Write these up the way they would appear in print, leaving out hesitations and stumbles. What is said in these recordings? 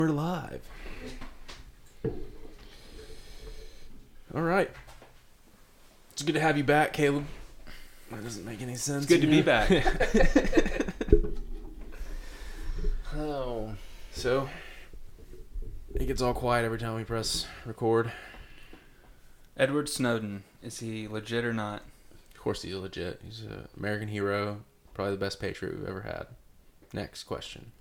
We're live. All right. It's good to have you back, Caleb. That doesn't make any sense. It's good to be back. Oh. So, it gets all quiet every time we press record. Edward Snowden, is he legit or not? Of course he's legit. He's an American hero. Probably the best patriot we've ever had. Next question.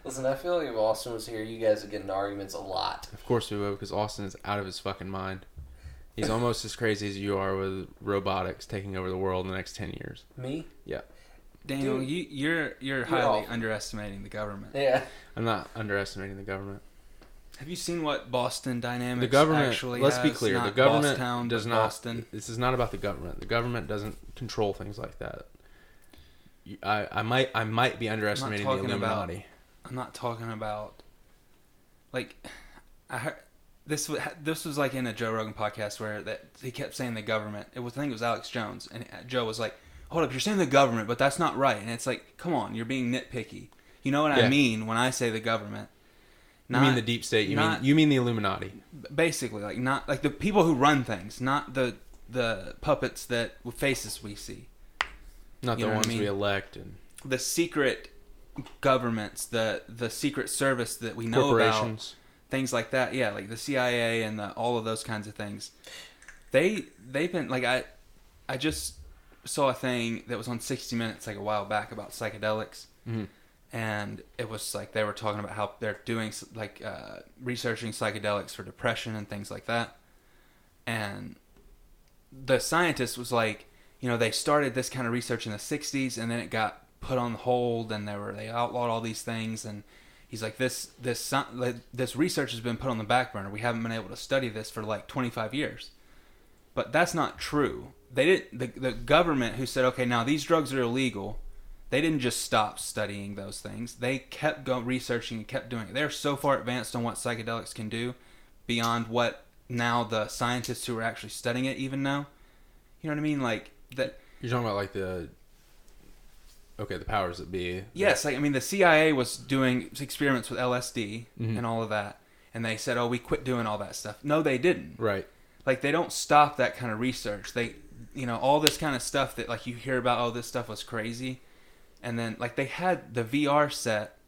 Listen, I feel like if Austin was here, you guys would get into arguments a lot. Of course we will, because Austin is out of his fucking mind. He's almost as crazy as you are with robotics taking over the world in the next 10 years. Me? Yeah. Daniel, you're highly underestimating the government. Yeah. I'm not underestimating the government. Have you seen what Boston Dynamics The government, actually let's has? be clear, Not the government Bosstown, does but not, Boston. this is not about the government. The government doesn't control things like that. I might be underestimating the Illuminati. I'm not talking about, like, I heard, this was like in a Joe Rogan podcast where that he kept saying the government. I think it was Alex Jones, and Joe was like, hold up, you're saying the government, but that's not right. And it's like, come on, you're being nitpicky. You know what I mean when I say the government. You mean the deep state. You mean the Illuminati. Basically, like not like the people who run things, not the puppets that with faces we see. Not the ones we elect and the secret governments, the secret service that we know corporations. About, things like that. Yeah, like the CIA and all of those kinds of things. They've been like I just saw a thing that was on 60 Minutes like a while back about psychedelics. Mm-hmm. And it was like they were talking about how they're doing like researching psychedelics for depression and things like that. And the scientist was like, you know, they started this kind of research in the 60s and then it got put on hold and they outlawed all these things. And he's like, this research has been put on the back burner. We haven't been able to study this for like 25 years. But that's not true. They didn't. The government who said, okay, now these drugs are illegal. They didn't just stop studying those things. They kept researching and kept doing it. They're so far advanced on what psychedelics can do beyond what now the scientists who are actually studying it even know. You know what I mean? Like that. You're talking about like the powers that be. Yes, like I mean the CIA was doing experiments with LSD and all of that, and they said, "Oh, we quit doing all that stuff." No, they didn't. Right. Like they don't stop that kind of research. They, you know, all this kind of stuff that like you hear about. Oh, this stuff was crazy. And then, like, they had the VR set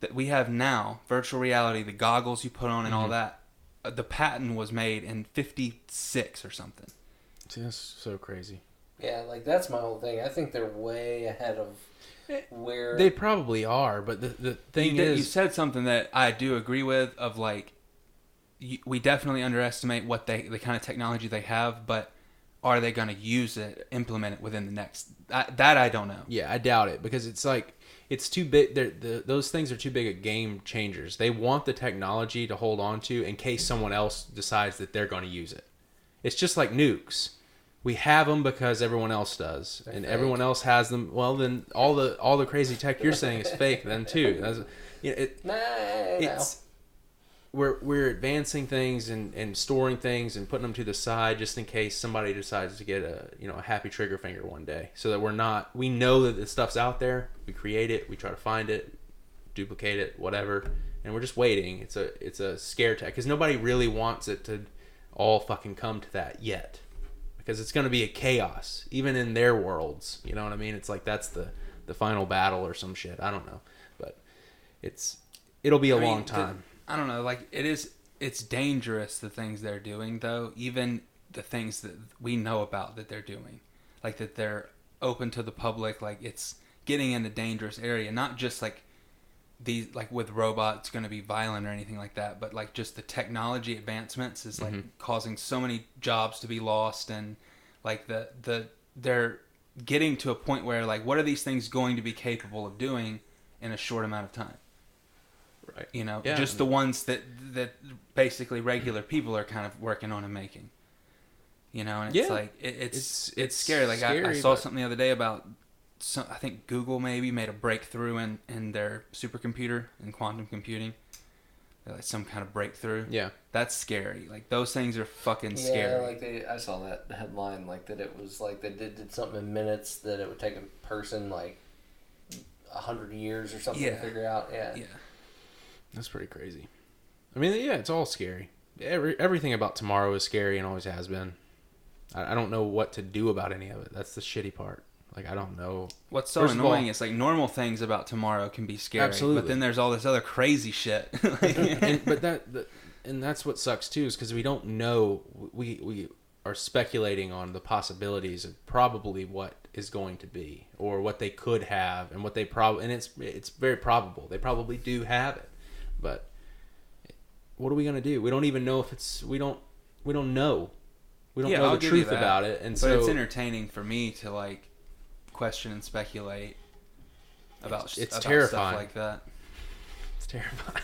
that we have now, virtual reality, the goggles you put on and all that. The patent was made in 1956 or something. See, that's so crazy. Yeah, like, that's my whole thing. I think they're way ahead of where... They probably are, but the thing is... You said something that I do agree with, of, like, we definitely underestimate what the kind of technology they have, but... Are they going to use it, implement it within the next... That I don't know. Yeah, I doubt it. Because it's like... It's too big... Those things are too big a game changers. They want the technology to hold on to in case someone else decides that they're going to use it. It's just like nukes. We have them because everyone else does. They're and fake. everyone else has them. Well, then all the crazy tech you're saying is fake then too. It's... We're advancing things and storing things and putting them to the side just in case somebody decides to get a happy trigger finger one day, so that we know that the stuff's out there, we create it, we try to find it, duplicate it, whatever, and we're just waiting. It's a scare tactic because nobody really wants it to all fucking come to that yet, because it's going to be a chaos even in their worlds. You know what I mean? It's like that's the final battle or some shit. I don't know, but it'll be a long time. I don't know, like, it's dangerous, the things they're doing, though, even the things that we know about that they're doing. Like, that they're open to the public, like, it's getting in a dangerous area, not just, like, these, like, with robots going to be violent or anything like that, but, like, just the technology advancements is, like, causing so many jobs to be lost, and, like, they're getting to a point where, like, what are these things going to be capable of doing in a short amount of time? Right. You know, just the ones that basically regular people are kind of working on and making. You know, and it's like it's scary. Like scary, I saw something the other day about I think Google maybe made a breakthrough in their supercomputer in quantum computing. Like some kind of breakthrough. Yeah. That's scary. Like those things are fucking scary. Yeah, like I saw that headline, like that it was like they did something in minutes that it would take a person like 100 years or something Yeah. to figure out. Yeah. Yeah. That's pretty crazy. I mean, yeah, it's all scary. Everything about tomorrow is scary and always has been. I don't know what to do about any of it. That's the shitty part. Like, I don't know. What's so First of all- annoying is like normal things about tomorrow can be scary, Absolutely. but then there's all this other crazy shit. And that's what sucks too, is because we don't know. We are speculating on the possibilities of probably what is going to be, or what they could have, and what they and it's very probable they probably do have it, but what are we gonna do? We don't even know if it's we don't know. We don't Yeah, know I'll the give you truth that. about it, and But so it's entertaining for me to like question and speculate about It's about terrifying. stuff like that. it's terrifying.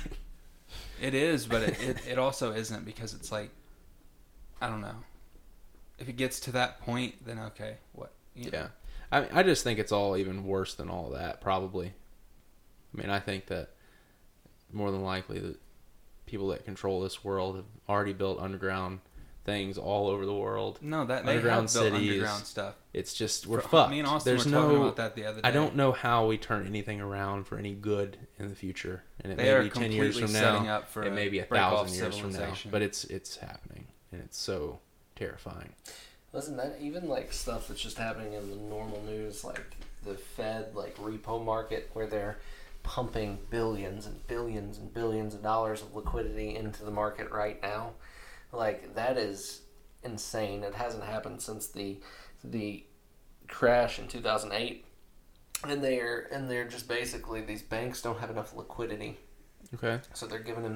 It is, but it also isn't, because it's like, I don't know. If it gets to that point, then okay, what? You know. Yeah, I just think it's all even worse than all that. Probably. I mean, I think that more than likely the people that control this world have already built underground things all over the world. No, that they Underground have built cities. underground stuff. It's just we're For- fucked. Me and Austin There's were no. talking about that the other day. I don't know how we turn anything around for any good in the future, and it They may are be 10 years completely from setting now. up for It may be break off 1,000 years from now, civilization. but it's happening, and it's so terrifying. Listen, that even like stuff that's just happening in the normal news, like the Fed, like repo market, where they're pumping billions and billions and billions of dollars of liquidity into the market right now. Like, that is insane. It hasn't happened since the crash in 2008. And they're just basically, these banks don't have enough liquidity, Okay. so they're giving them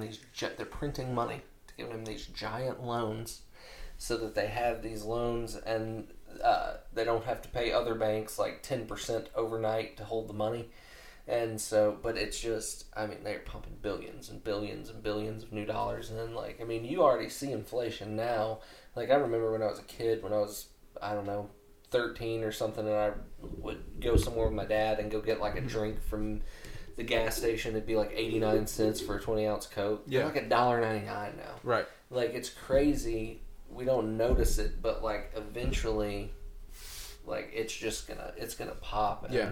they're printing money to give them these giant loans, so that they have these loans, and they don't have to pay other banks like 10% overnight to hold the money. And so, but it's just, I mean, they're pumping billions and billions and billions of new dollars. And then, like, I mean, you already see inflation now. Like, I remember when I was a kid, when I was, I don't know, 13 or something, and I would go somewhere with my dad and go get like a drink from the gas station. It'd be like 89 cents for a 20-ounce Coke. Yeah. They're like $1.99 now. Right. Like, it's crazy. We don't notice it, but like eventually, like, it's gonna pop, and Yeah.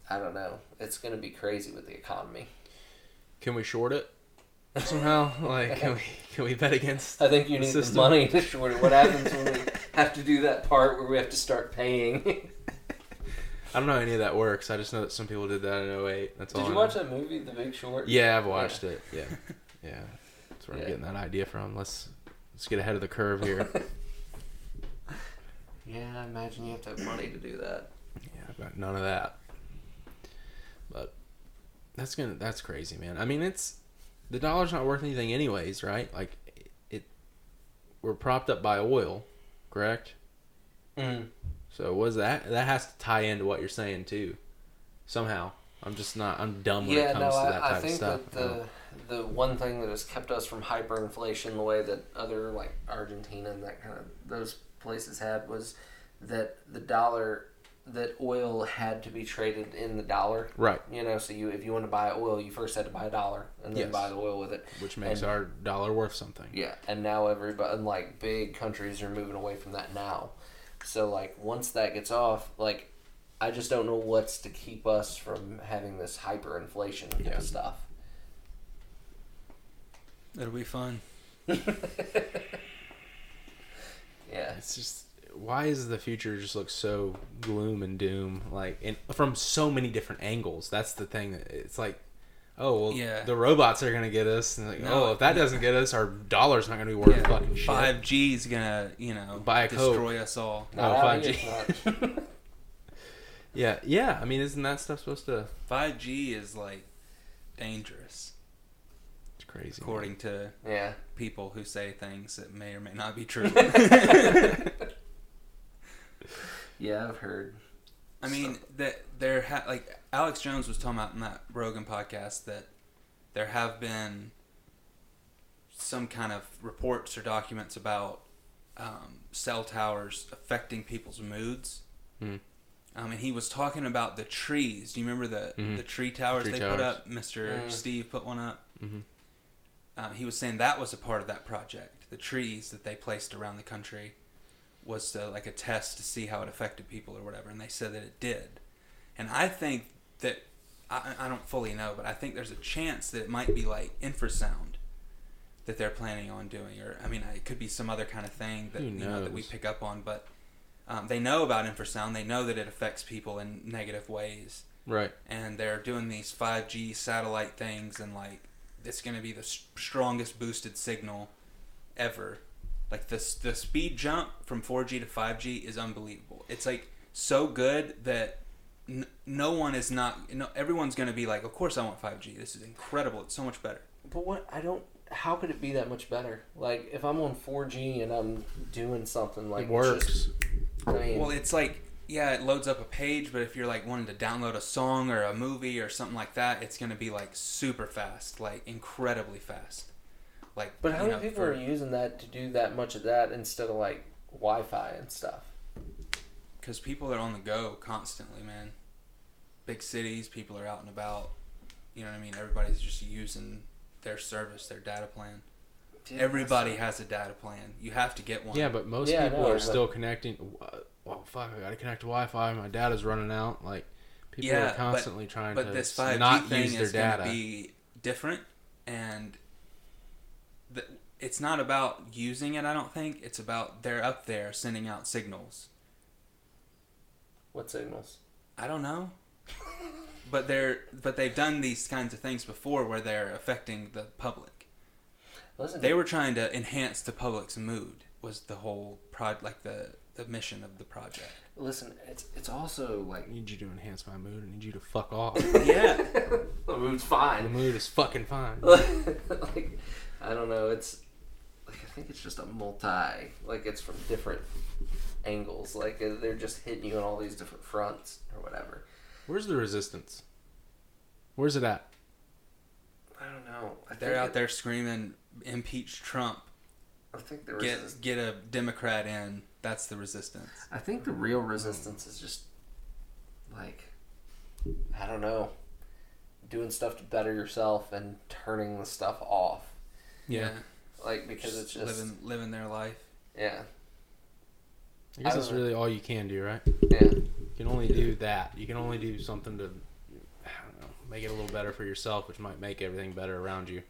I don't know, it's gonna be crazy with the economy. Can we short it somehow? Like, can we bet against? I think you need the system? money to short it. What happens when we have to do that part where we have to start paying? I don't know how any of that works. I just know that some people did that in 2008. That's all. Did I you know. watch that movie, The Big Short? Yeah, I've watched it. Yeah, yeah. That's where Yeah. I'm getting that idea from. Let's get ahead of the curve here. Yeah, I imagine you have to have money to do that. Yeah, I've got none of that. But that's crazy, man. I mean, the dollar's not worth anything anyways, right? Like, we're propped up by oil, correct? Mm. So what is that? That has to tie into what you're saying too, somehow. I'm dumb when it comes to that type I think of stuff. that the one thing that has kept us from hyperinflation the way that other, like Argentina and that kind of those places had, was that the dollar, that oil had to be traded in the dollar. Right. You know, so if you want to buy oil, you first had to buy $1 and then Yes. buy the oil with it. Which makes And- our dollar worth something. Yeah, and now everybody, and like big countries are moving away from that now. So like once that gets off, like I just don't know what's to keep us from having this hyperinflation Yeah. stuff. It'll be fun. Yeah. It's just, why does the future just look so gloom and doom, like, and from so many different angles? That's the thing. That it's like, oh well, Yeah. the robots are gonna get us, and like, No, oh, if that doesn't get us, our dollar's not gonna be worth fucking shit. 5G is gonna, Buy a Coke. destroy us all. Oh, Not out 5G. here, it's not. Yeah. I mean, isn't that stuff supposed to? 5G is like dangerous, It's crazy. according to Yeah. people who say things that may or may not be true. Yeah, I've heard. I mean, that like Alex Jones was talking about in that Rogan podcast that there have been some kind of reports or documents about cell towers affecting people's moods. Mm. And he was talking about the trees. Do you remember the tree towers Tree they towers. put up? Mr. Mm. Steve put one up. Mm-hmm. He was saying that was a part of that project. The trees that they placed around the country was like a test to see how it affected people or whatever, and they said that it did. And I think that I don't fully know, but I think there's a chance that it might be like infrasound that they're planning on doing, or I mean, it could be some other kind of thing that that we pick up on. But they know about infrasound. They know that it affects people in negative ways. Right. And they're doing these 5G satellite things, and like it's going to be the strongest boosted signal ever. Like the speed jump from 4G to 5G is unbelievable. It's like so good that no one is not. Everyone's going to be like, of course I want 5G. This is incredible. It's so much better. But how could it be that much better? Like if I'm on 4G and I'm doing something like it works. Well, it's like. Yeah, it loads up a page, but if you're like wanting to download a song or a movie or something like that, it's going to be like super fast, like incredibly fast. Like, but how many people are using that to do that much of that instead of like Wi-Fi and stuff? Because people are on the go constantly, man. Big cities, people are out and about. You know what I mean? Everybody's just using their service, their data plan. Dude, everybody has a data plan. You have to get one. Yeah, but most people are still connecting. Oh fuck! I gotta connect to Wi-Fi. My data's running out. Like people are constantly trying to this 5G not thing use their is data. Gonna be different, and it's not about using it. I don't think it's about they're up there sending out signals. What signals? I don't know. But they've done these kinds of things before where they're affecting the public. They were trying to enhance the public's mood. Was the whole the mission of the project. Listen, it's also like... I need you to enhance my mood. I need you to fuck off. Yeah. The mood's fine. The mood is fucking fine. Like, I don't know, it's... Like, I think it's just a multi... Like, it's from different angles. Like, they're just hitting you on all these different fronts or whatever. Where's the resistance? Where's it at? I don't know. They're out there screaming, impeach Trump. I think get a Democrat in. That's the resistance. I think the real resistance is just like, I don't know, doing stuff to better yourself and turning the stuff off. Yeah. Like, because it's just living their life. Yeah. I guess that's really all you can do, right? Yeah. You can only do that. You can only do something to, I don't know, make it a little better for yourself, which might make everything better around you.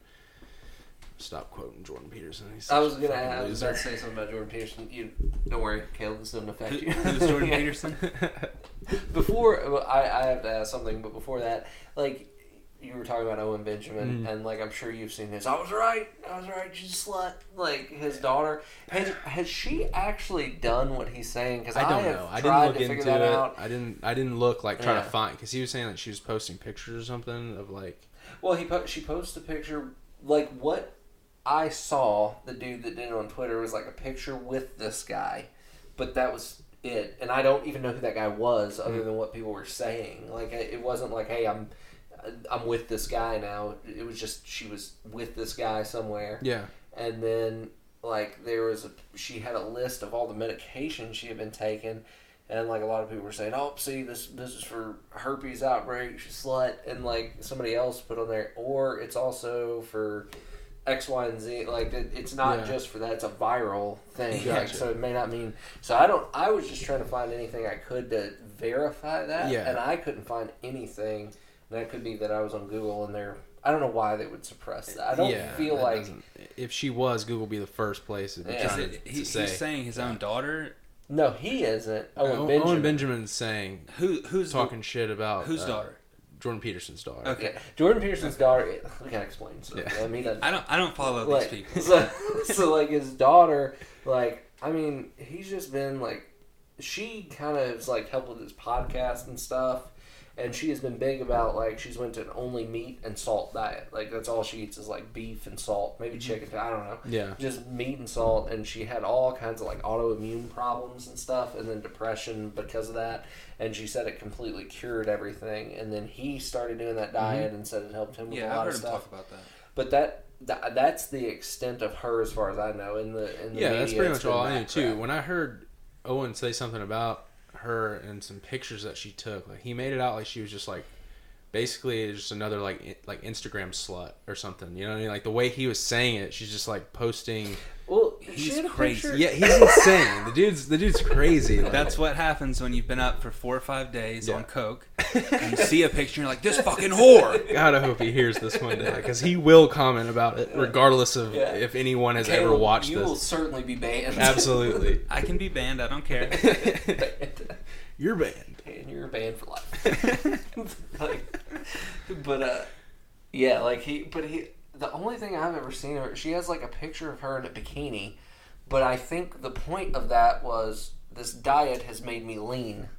Stop quoting Jordan Peterson. I was about to say something about Jordan Peterson. Don't worry, Caleb, this doesn't affect you. Who's Jordan Peterson? Before, I have to ask something, but before that, like, you were talking about Owen Benjamin, and, like, I'm sure you've seen his, I was right, she's a slut, like, his daughter. Has she actually done what he's saying? Because I don't know. I didn't look into it. Out. I didn't look, like, try to find, because he was saying that she was posting pictures or something of, like... Well, she posted a picture, like, what I saw, the dude that did it on Twitter, was like a picture with this guy, but that was it. And I don't even know who that guy was, other than what people were saying. Like, it wasn't like, hey, I'm with this guy now. It was just she was with this guy somewhere. Yeah. And then, like, she had a list of all the medication she had been taking, and, like, a lot of people were saying, oh, see, this is for herpes outbreak, she's slut, and, like, somebody else put on there, or it's also for X, Y, and Z. Like, it's not just for that. It's a viral thing. Gotcha. Like, so it may not mean... So I was just trying to find anything I could to verify that. Yeah. And I couldn't find anything. And that could be that I was on Google and I don't know why they would suppress that. I don't feel like... If she was, Google would be the first place to be trying to say. He's saying his own daughter? No, he isn't. Owen Benjamin's saying... Who's talking shit about... Whose daughter? Jordan Peterson's daughter. Okay. Jordan Peterson's daughter... We gotta explain something. Yeah. I mean... I don't follow like, these people. So, like, his daughter, like... I mean, he's just been, like... She kind of has, like, helped with his podcast and stuff. And she has been big about, like, she's went to an only meat and salt diet. Like, that's all she eats is, like, beef and salt. Maybe chicken. I don't know. Yeah. Just meat and salt. And she had all kinds of, like, autoimmune problems and stuff. And then depression because of that. And she said it completely cured everything. And then he started doing that diet and said it helped him with a lot of stuff. Yeah, I heard him talk about that. But that's the extent of her as far as I know. In the yeah, media, that's pretty much all I knew, too. Crap. When I heard Owen say something about her and some pictures that she took, like, he made it out like she was just, like, basically just another like Instagram slut or something, you know what I mean? Like the way he was saying it, she's just like posting. Well, he's crazy. Yeah, he's insane. The dude's crazy. Like, that's what happens when you've been up for 4 or 5 days on coke and you see a picture, and you're like, this fucking whore. God, I hope he hears this one day, because he will comment about it, regardless of if anyone has ever watched you this. You will certainly be banned. Absolutely. I can be banned. I don't care. You're banned. And you're banned for life. Yeah, like he. The only thing I've ever seen of her, she has like a picture of her in a bikini, but I think the point of that was this diet has made me lean.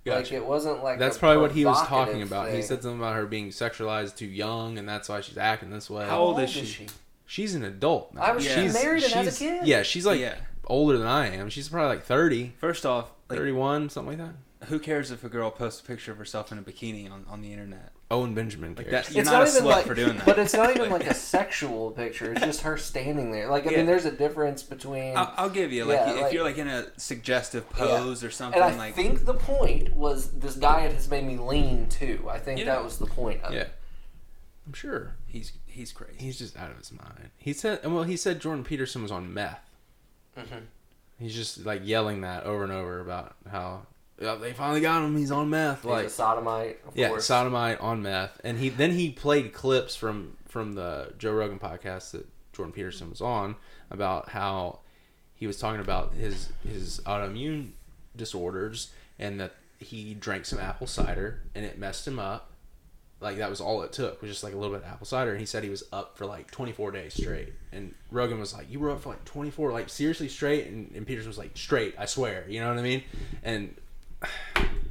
Gotcha. Like it wasn't like that's probably what he was talking about. He said something about her being sexualized too young, and that's why she's acting this way. How old is she? She's an adult now. I was married and has a kid. Yeah, she's like older than I am. She's probably like 30. First off, like, 31, something like that. Who cares if a girl posts a picture of herself in a bikini on the internet? Owen Benjamin Like cares. that, you're not a slut for doing that. But it's not even like a sexual picture. It's just her standing there. Like I mean, there's a difference between. I'll give you if you're like in a suggestive pose or something. And I think the point was this diet has made me lean too. I think that was the point of it. I'm sure he's crazy. He's just out of his mind. He said Jordan Peterson was on meth. Mm-hmm. He's just like yelling that over and over about how. Yeah, they finally got him. He's on meth. He's a sodomite. Of course. Sodomite on meth. And he played clips from the Joe Rogan podcast that Jordan Peterson was on about how he was talking about his autoimmune disorders and that he drank some apple cider and it messed him up. Like that was all it took, was just like a little bit of apple cider. And he said he was up for like 24 days straight. And Rogan was like, "You were up for like 24, like seriously straight?" And Peterson was like, "Straight, I swear." You know what I mean? And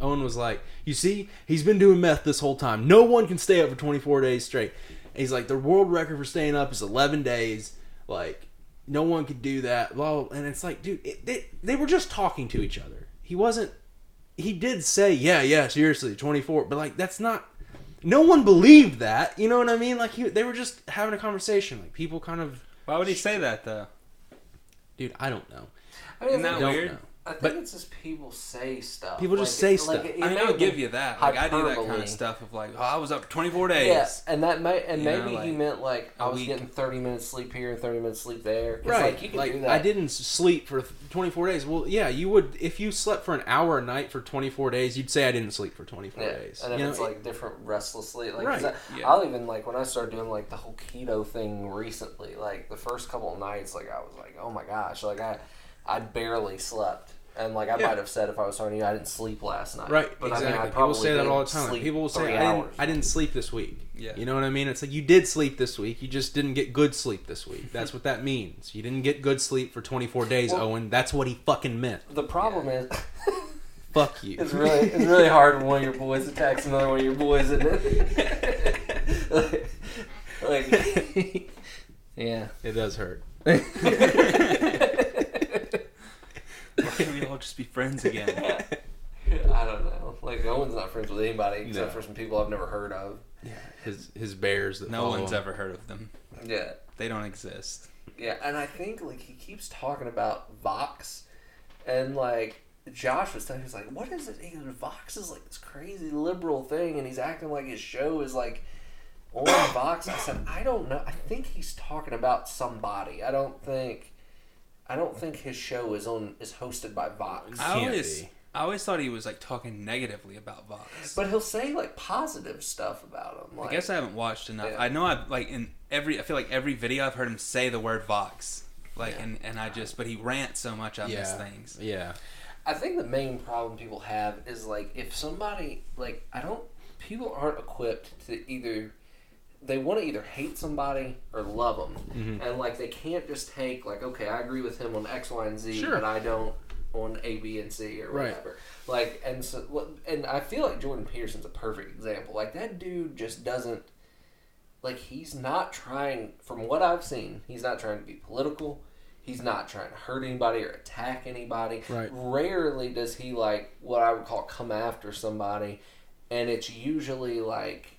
Owen was like, "You see, he's been doing meth this whole time. No one can stay up for 24 days straight." And he's like, "The world record for staying up is 11 days. Like, no one could do that." Blah, blah. And it's like, dude, they were just talking to each other. He did say, yeah, seriously, 24. But, like, that's not... No one believed that. You know what I mean? Like, they were just having a conversation. Like, people kind of... Why would he say that, though? Dude, I don't know. I mean, isn't that weird? Know. I think it's just people say stuff. People just say stuff. I mean, I'll give you that. Like, I do that kind of stuff of like, I was up for 24 days. Yeah, and maybe he meant like I was getting 30 minutes sleep here and 30 minutes sleep there. Right. Like, you can do that. I didn't sleep for 24 days. Well, yeah, you would if you slept for an hour a night for 24 days. You'd say I didn't sleep for 24 days. And if it's like different restless sleep, like right. I'll even like when I started doing like the whole keto thing recently, like the first couple of nights, like I was like, oh my gosh, like I barely slept. And like I might have said if I was talking to you, I didn't sleep last night. Right, but exactly. I mean, People say that all the time. People will say, I didn't sleep this week. Yeah. You know what I mean? It's like, you did sleep this week. You just didn't get good sleep this week. That's what that means. You didn't get good sleep for 24 days, Owen. That's what he fucking meant. The problem is... Fuck you. It's really hard when one of your boys attacks another one of your boys, isn't it? like, yeah. It does hurt. Why can't we all just be friends again? I don't know. Like, Owen's not friends with anybody except for some people I've never heard of. Yeah, his bears that no one's ever heard of them. Yeah. They don't exist. Yeah, and I think, like, he keeps talking about Vox, and, like, Josh was telling me, he's like, what is it? He goes, Vox is, like, this crazy liberal thing, and he's acting like his show is, like, on Vox. I said, I don't know. I think he's talking about somebody. I don't think his show is hosted by Vox. I always thought he was like talking negatively about Vox. But he'll say like positive stuff about him. Like, I guess I haven't watched enough. Yeah. I know I feel like every video I've heard him say the word Vox. Like but he rants so much on these things. Yeah. I think the main problem people have is like if somebody like people aren't equipped to either. They want to either hate somebody or love them. Mm-hmm. And, like, they can't just take, like, okay, I agree with him on X, Y, and Z, but I don't on A, B, and C or whatever. Right. Like, and I feel like Jordan Peterson's a perfect example. Like, that dude just doesn't, like, he's not trying, from what I've seen, he's not trying to be political. He's not trying to hurt anybody or attack anybody. Right. Rarely does he, like, what I would call come after somebody. And it's usually, like,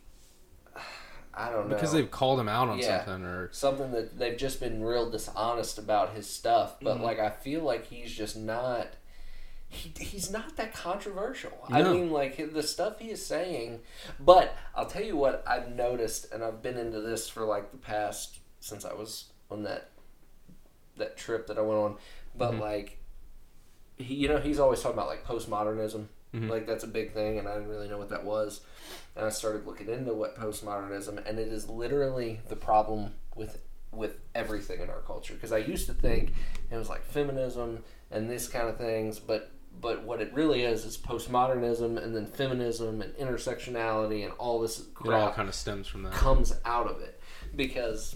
I don't know. Because they've called him out on something or something that they've just been real dishonest about his stuff. But like I feel like he's just not he's not that controversial. No. I mean like the stuff he is saying. But I'll tell you what I've noticed, and I've been into this for like the past since I was on that trip that I went on. But like he's always talking about like postmodernism. Like, that's a big thing, and I didn't really know what that was. And I started looking into what postmodernism, and it is literally the problem with everything in our culture. Because I used to think it was like feminism and this kind of things, but what it really is postmodernism, and then feminism and intersectionality and all this crap. It all kind of stems from that. Comes out of it. Because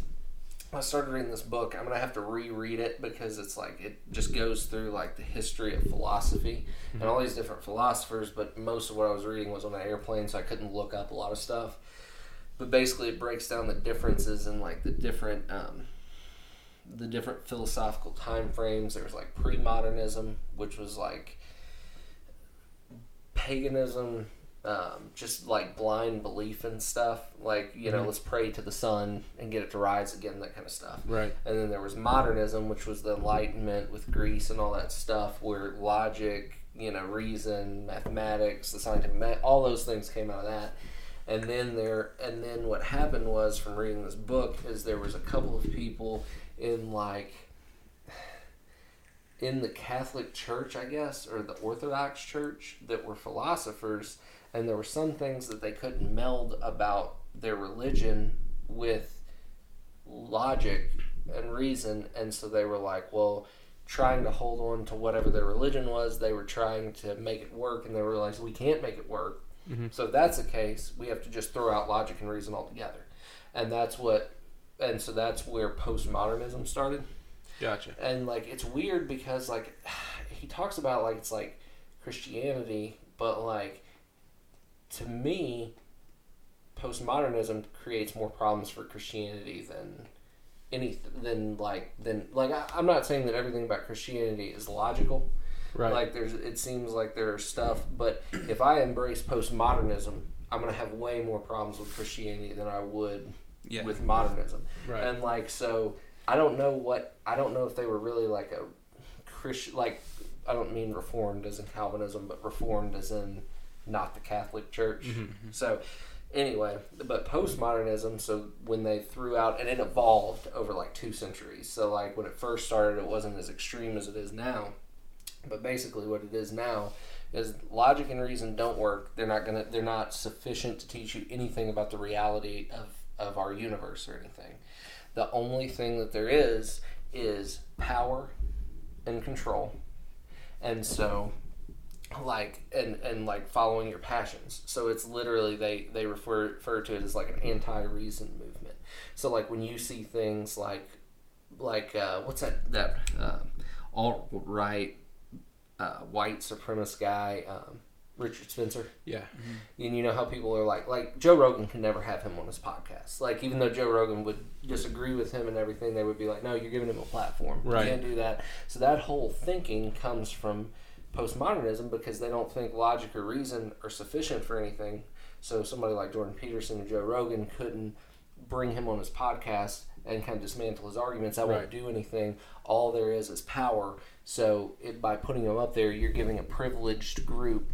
I started reading this book. I'm going to have to reread it because it's like it just goes through like the history of philosophy and all these different philosophers, but most of what I was reading was on an airplane, so I couldn't look up a lot of stuff. But basically it breaks down the differences in like the different philosophical time frames. There was like pre-modernism, which was like paganism, just like blind belief in stuff, like, you know, let's pray to the sun and get it to rise again, that kind of stuff. Right. And then there was modernism, which was the Enlightenment with Greece and all that stuff, where logic, you know, reason, mathematics, the scientific, all those things came out of that. And then what happened was, from reading this book, is there was a couple of people in the Catholic Church, I guess, or the Orthodox Church, that were philosophers, and there were some things that they couldn't meld about their religion with logic and reason, and so they were like, well, trying to hold on to whatever their religion was, they were trying to make it work, and they realized we can't make it work. So if that's the case, we have to just throw out logic and reason altogether. And so that's where postmodernism started. Gotcha. And like, it's weird because like he talks about like it's like Christianity, but like, to me, postmodernism creates more problems for Christianity than I'm not saying that everything about Christianity is logical. Right. Like it seems like there's stuff, but if I embrace postmodernism, I'm gonna have way more problems with Christianity than I would with modernism. Right. And like, so I don't know if they were really like a Christian, like, I don't mean reformed as in Calvinism, but reformed as in not the Catholic Church. So anyway, but postmodernism, so when they threw out, and it evolved over like 2 centuries. So like when it first started, it wasn't as extreme as it is now. But basically what it is now is logic and reason don't work. They're not sufficient to teach you anything about the reality of our universe or anything. The only thing that there is power and control. And so like and like following your passions. So it's literally they refer to it as like an anti-reason movement. So like when you see things like what's that alt-right white supremacist guy, Richard Spencer. Yeah. And you know how people are like Joe Rogan can never have him on his podcast. Like, even though Joe Rogan would disagree with him and everything, they would be like, no, you're giving him a platform. Right. You can't do that. So that whole thinking comes from postmodernism, because they don't think logic or reason are sufficient for anything. So somebody like Jordan Peterson and Joe Rogan couldn't bring him on his podcast and kind of dismantle his arguments. That won't do anything. All there is power. So by putting him up there, you're giving a privileged group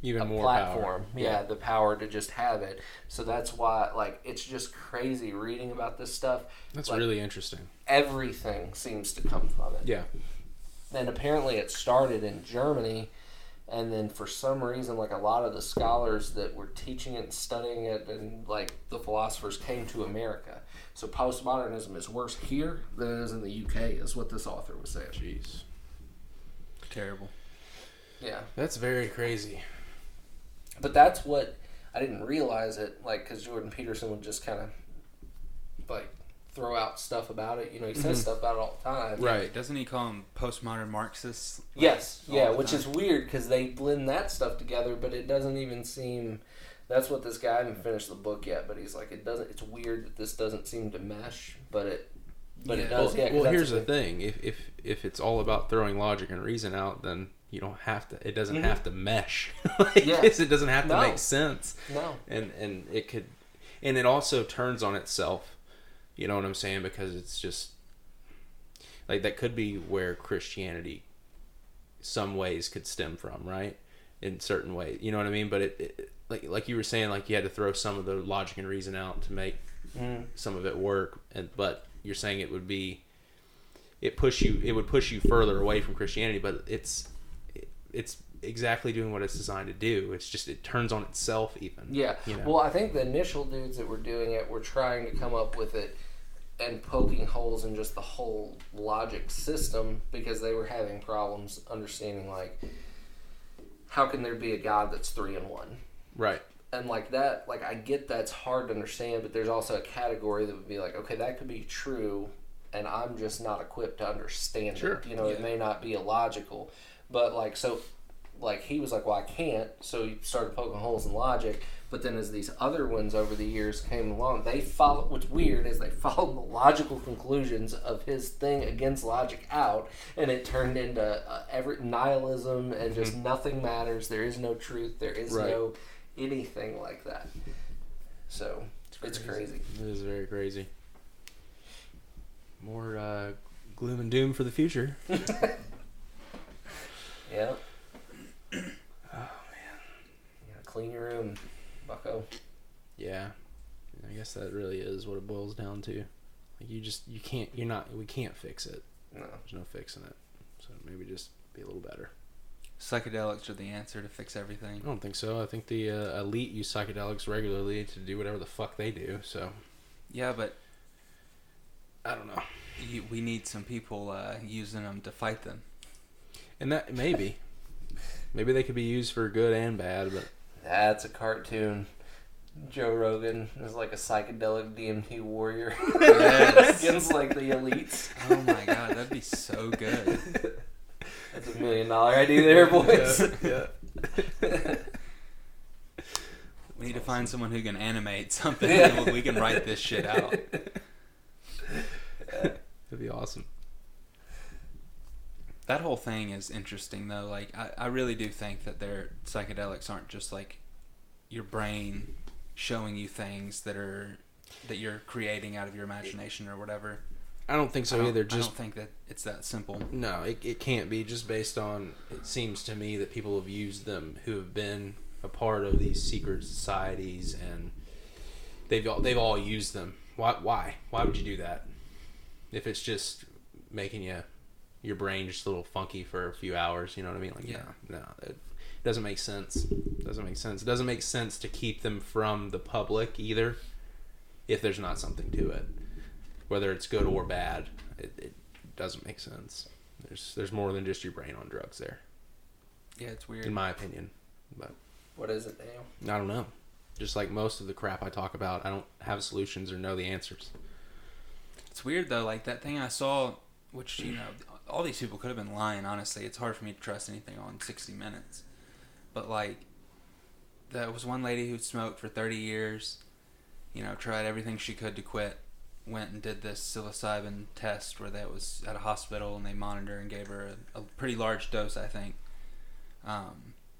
even more platform. power. Yeah, the power to just have it. So that's why, like, it's just crazy reading about this stuff. That's like, really interesting. Everything seems to come from it. Yeah. And apparently it started in Germany, and then for some reason, like, a lot of the scholars that were teaching it and studying it, and like the philosophers, came to America. So postmodernism is worse here than it is in the UK, is what this author was saying. Jeez. Terrible. Yeah. That's very crazy. But that's what I didn't realize it, like, because Jordan Peterson would just kind of like throw out stuff about it. You know, he says stuff about it all the time. Right. Doesn't he call them postmodern Marxists? Yes. Yeah, which time. is weird because they blend that stuff together, but it doesn't even seem. That's what this guy, I haven't finished the book yet, but he's like, it doesn't. It's weird that this doesn't seem to mesh, but it does. Well, here's the thing: if it's all about throwing logic and reason out, then you don't have to. It doesn't have to mesh. It doesn't have to make sense. No. And it could, and it also turns on itself. You know what I'm saying? Because it's just like that could be where Christianity, some ways, could stem from, right? In certain ways, you know what I mean? But it like you were saying, like you had to throw some of the logic and reason out to make some of it work. But you're saying it would push you further away from Christianity, but it's exactly doing what it's designed to do. It's just it turns on itself even. Yeah. You know? Well, I think the initial dudes that were doing it were trying to come up with it and poking holes in just the whole logic system because they were having problems understanding, like, how can there be a God that's 3 in 1? Right. And like that, like I get that's hard to understand, but there's also a category that would be like, okay, that could be true, and I'm just not equipped to understand Sure. it. You know, it may not be illogical, but like so, like he was like, well, I can't. So he started poking holes in logic. But then as these other ones over the years came along, they followed. What's weird is they followed the logical conclusions of his thing against logic out, and it turned into every nihilism and just nothing matters. There is no truth. There is no anything like that. So it's crazy. It is very crazy. More gloom and doom for the future. Yeah. Oh man. You gotta clean your room, bucko. Yeah. I guess that really is what it boils down to. Like we can't fix it. No. There's no fixing it. So maybe just be a little better. Psychedelics are the answer to fix everything. I don't think so. I think the elite use psychedelics regularly to do whatever the fuck they do. So Yeah, but I don't know. we need some people using them to fight them. And that maybe they could be used for good and bad, but That's a cartoon. Joe Rogan is like a psychedelic DMT warrior Yes. against like the elites. Oh my god, that'd be so good. That's $1 million idea there, boys. yeah. We need to find someone who can animate something. Yeah. We can write this shit out. That'd be awesome. That whole thing is interesting, though. Like, I really do think that their psychedelics aren't just like your brain showing you things that you're creating out of your imagination or whatever. I don't think so either. I don't think that it's that simple. No, it can't be, just based on, it seems to me that people have used them who have been a part of these secret societies, and they've all used them. Why would you do that if it's just making your brain just a little funky for a few hours? You know what I mean? Like, Yeah. no, it doesn't make sense. It doesn't make sense to keep them from the public either, if there's not something to it, whether it's good or bad. It doesn't make sense. There's more than just your brain on drugs there, Yeah, it's weird. in my opinion. But What is it, Daniel? I don't know. Just like most of the crap I talk about, I don't have solutions or know the answers. It's weird, though. Like, that thing I saw, which, you know, all these people could have been lying, honestly. It's hard for me to trust anything on 60 Minutes. But, like, there was one lady who'd smoked for 30 years, you know, tried everything she could to quit, went and did this psilocybin test where that was at a hospital, and they monitored her and gave her a pretty large dose, I think.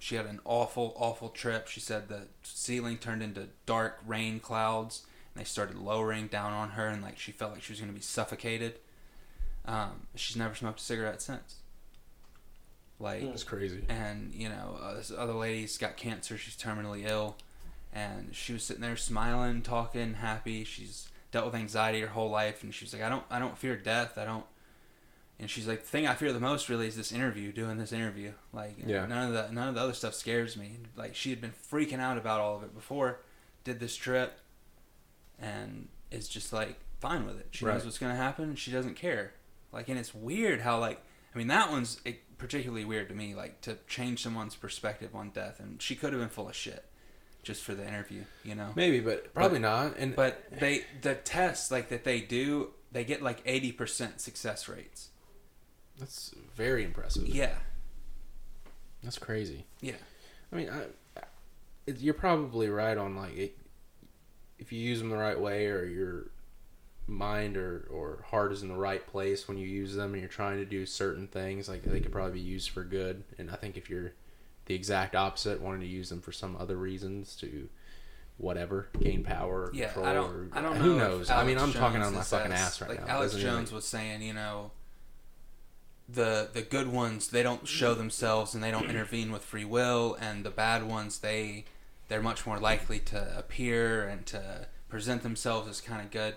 She had an awful trip. She said the ceiling turned into dark rain clouds, and they started lowering down on her, and like she felt like she was going to be suffocated. She's never smoked a cigarette since. Like, It's crazy. and you know, this other lady's got cancer. She's terminally ill, and she was sitting there smiling, talking, happy. She's dealt with anxiety her whole life, and she was like, I don't fear death. I don't. And she's like, the thing I fear the most really is this interview, doing this interview. Like, Yeah. none of the other stuff scares me. Like, she had been freaking out about all of it before, did this trip, and is just like fine with it. She knows what's gonna happen. She doesn't care. Like, and it's weird how, like, I mean, that one's particularly weird to me. Like, to change someone's perspective on death, and she could have been full of shit just for the interview, you know. Maybe, but probably not. And But the tests like that they do, they get like 80% success rates. that's very impressive. Yeah. That's crazy. Yeah. I mean, you're probably right on, like, if you use them the right way, or your mind or heart is in the right place when you use them and you're trying to do certain things, like, they could probably be used for good. And I think if you're the exact opposite, wanting to use them for some other reasons to whatever, gain power or Yeah, control, I don't know. who if knows? I mean, Alex I'm talking Jones on my is fucking as- ass right like now. Alex Doesn't Jones really- was saying, you know, the good ones, they don't show themselves and they don't intervene with free will, and the bad ones, they're much more likely to appear and to present themselves as kind of good.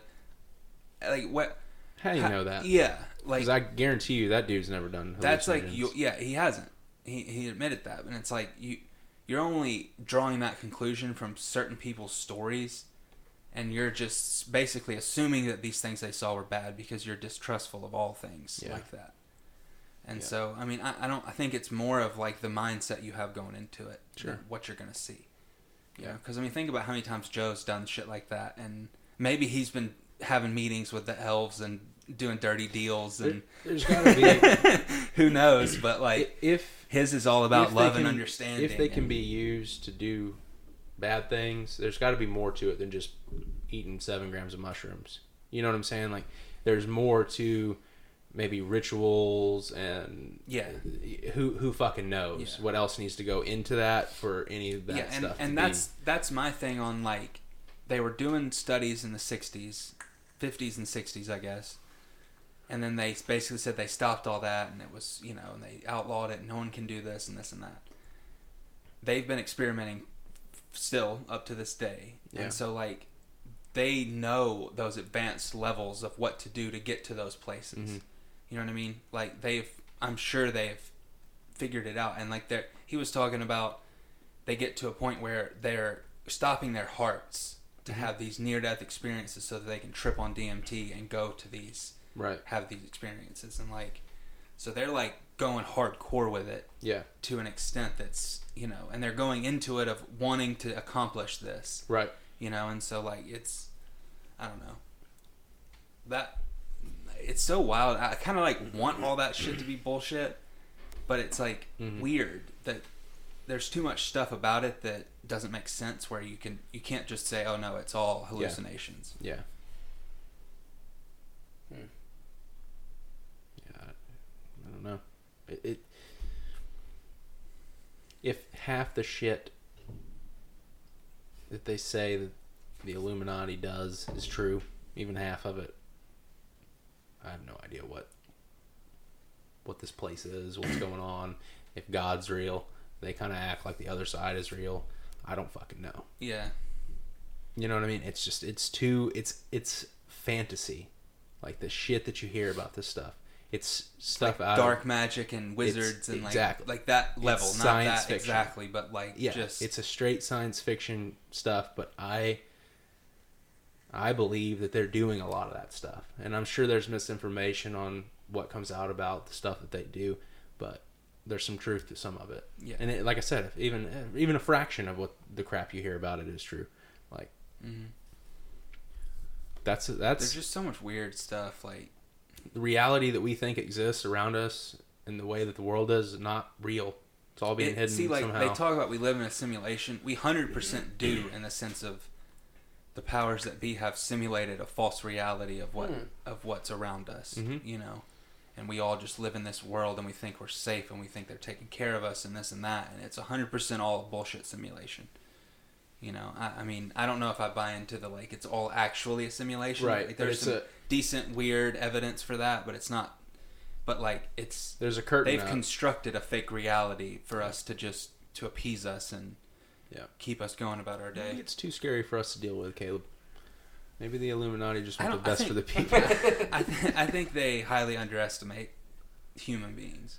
Like, what? How do you know that? Yeah, like, Because I guarantee you that dude's never done that's like hallucinogens. he hasn't. he admitted that, and it's like you're only drawing that conclusion from certain people's stories, and you're just basically assuming that these things they saw were bad because you're distrustful of all things like that. And so, I mean, I think it's more of like the mindset you have going into it, Sure. what you're gonna see. Yeah, because I mean, think about how many times Joe's done shit like that, and maybe he's been having meetings with the elves and doing dirty deals, and There's gotta be who knows, but like if his is all about if love they and can- understanding. If they can and- be used to do bad things, there's got to be more to it than just eating 7 grams of mushrooms. You know what I'm saying? Like, there's more to maybe rituals and who fucking knows what else needs to go into that for any of that stuff. And that's my thing on, like, they were doing studies in the 60s, 50s and 60s, I guess. And then they basically said they stopped all that, and it was, you know, and they outlawed it, and no one can do this and this and that. They've been experimenting still up to this day. Yeah. And so, like, they know those advanced levels of what to do to get to those places. Mm-hmm. You know what I mean? Like, I'm sure they've figured it out. And, like, he was talking about they get to a point where they're stopping their hearts to have these near-death experiences so that they can trip on DMT and go to these, have these experiences. And, like, so they're, like, going hardcore with it to an extent that's, you know, and they're going into it of wanting to accomplish this. Right. You know, and so, like, it's, I don't know. It's so wild. I kind of, like, want all that shit to be bullshit, but it's, like, weird that there's too much stuff about it that doesn't make sense where you can't just say, oh, no, it's all hallucinations. Yeah. Hmm. Yeah, I don't know. If half the shit that they say that the Illuminati does is true, even half of it, I have no idea what this place is, what's going on. If God's real, they kind of act like the other side is real. I don't fucking know. Yeah. You know what I mean? It's just, it's fantasy. Like the shit that you hear about this stuff. It's stuff like out dark of, magic and wizards and exactly. like that level, it's not science that fiction. exactly, but like just it's a straight science fiction stuff, but I believe that they're doing a lot of that stuff. And I'm sure there's misinformation on what comes out about the stuff that they do, but there's some truth to some of it. Yeah. And it, like I said, if even a fraction of what the crap you hear about it is true, like that's there's just so much weird stuff. Like the reality that we think exists around us and the way that the world is not real. It's all being hidden see, like somehow. they talk about we live in a simulation. We 100% do, in the sense of the powers that be have simulated a false reality of what's around us. You know. And we all just live in this world, and we think we're safe, and we think they're taking care of us, and this and that, and it's 100% all a bullshit simulation. You know, I mean, I don't know if I buy into the, like, it's all actually a simulation. Right. Like, there's some decent, weird evidence for that, but it's not. But, like, there's a curtain. They've constructed a fake reality for us to appease us and keep us going about our day. Maybe it's too scary for us to deal with, Caleb. Maybe the Illuminati just want the best for the people. I think they highly underestimate human beings.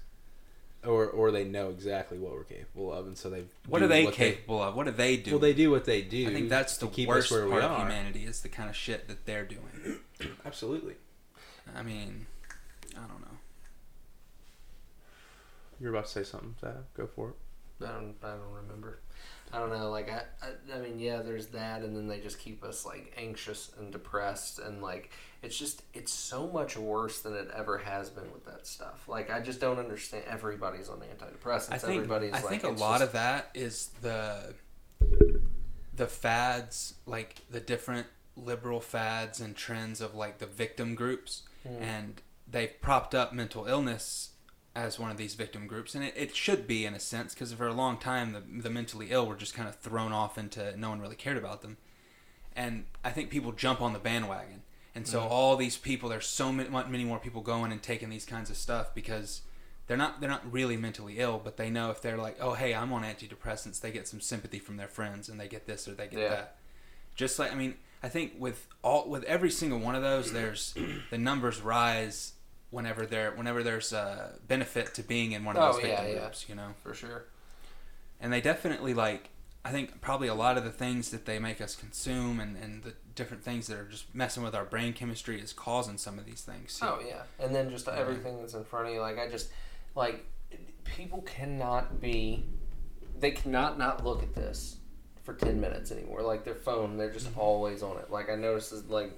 Or they know exactly what we're capable of, and so they. What are they capable of? What do they do? Well, they do what they do. I think that's the keep worst us where part we of are. humanity is the kind of shit that they're doing. Absolutely. I mean, I don't know. You're about to say something, Zach. Go for it. I don't remember. I don't know. Like I mean, yeah, there's that, and then they just keep us like anxious and depressed, and like it's so much worse than it ever has been with that stuff. Like I just don't understand. Everybody's on antidepressants. I think a lot of that is the fads, like the different liberal fads and trends of like the victim groups, and they've propped up mental illness as one of these victim groups, and it should be in a sense, because for a long time the mentally ill were just kind of thrown off into no one really cared about them, and I think people jump on the bandwagon, and so all these people, there's so many more people going and taking these kinds of stuff because they're not really mentally ill, but they know if they're like, oh hey, I'm on antidepressants, they get some sympathy from their friends and they get this or they get that. Just like, I mean, I think with every single one of those, there's the numbers rise whenever there's a benefit to being in one of those victim groups, you know, for sure. And they definitely like. I think probably a lot of the things that they make us consume and the different things that are just messing with our brain chemistry is causing some of these things. Oh yeah, and then just everything that's in front of you. Like people cannot not look at this for 10 minutes anymore. Like their phone, they're just always on it. Like I noticed like